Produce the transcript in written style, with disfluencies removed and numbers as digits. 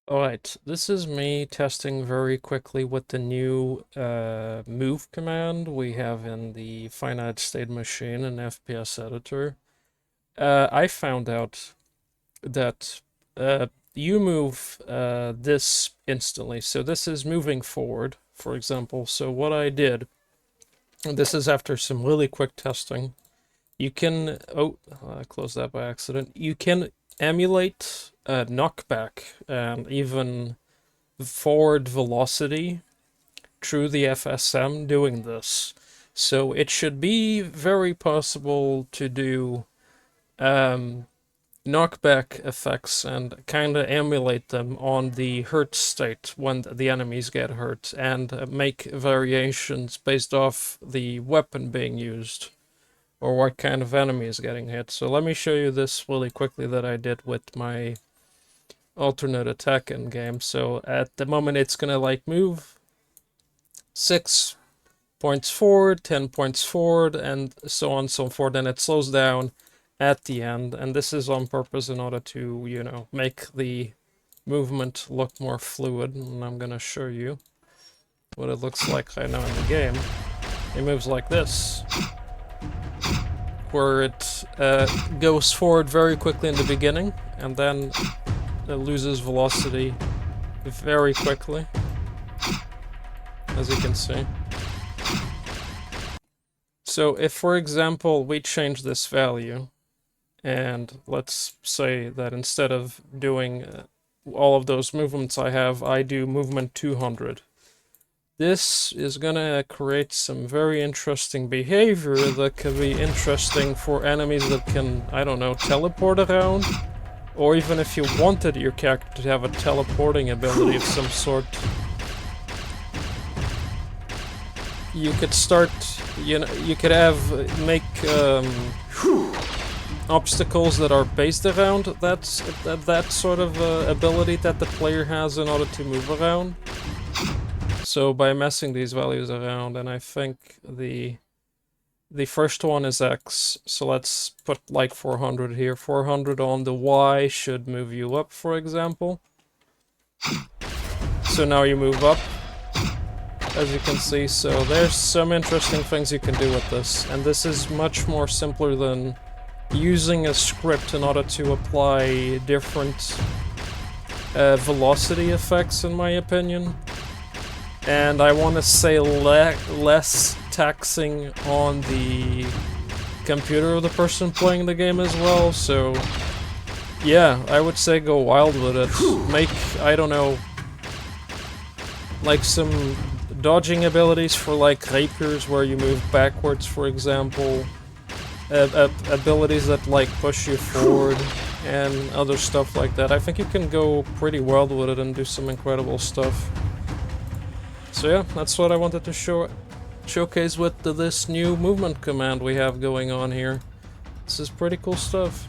Alright, this is me testing very quickly with the new move command we have in the finite state machine in FPS editor. I found out that you move this instantly. So this is moving forward, for example. So what I did, and this is after some really quick testing, you can, I closed that by accident. You can emulate knockback and even forward velocity through the FSM doing this. So it should be very possible to do knockback effects and kind of emulate them on the hurt state when the enemies get hurt, and make variations based off the weapon being used or what kind of enemy is getting hit. So let me show you this really quickly that I did with my alternate attack in game. So at the moment it's gonna like move 6 points forward, 10 points forward, and so on and so forth, and it slows down at the end. And this is on purpose in order to, you know, make the movement look more fluid. And I'm gonna show you what it looks like right now in the game. It moves like this, where it goes forward very quickly in the beginning, and then it loses velocity very quickly, as you can see. So if, for example, we change this value, and let's say that instead of doing all of those movements I do movement 200. This is gonna create some very interesting behavior that could be interesting for enemies that can, I don't know, teleport around. Or even if you wanted your character to have a teleporting ability of some sort. You could start, you know, you could make obstacles that are based around that sort of ability that the player has in order to move around. So by messing these values around, and I think the first one is X, so let's put like 400 here. 400 on the Y should move you up, for example. So now you move up, as you can see. So there's some interesting things you can do with this, and this is much more simpler than using a script in order to apply different velocity effects, in my opinion. And I want to say less taxing on the computer of the person playing the game as well. So yeah, I would say go wild with it. Make, I don't know, like some dodging abilities for like rapiers where you move backwards, for example. Abilities that like push you forward and other stuff like that. I think you can go pretty wild with it and do some incredible stuff. So yeah, that's what I wanted to showcase with this new movement command we have going on here. This is pretty cool stuff.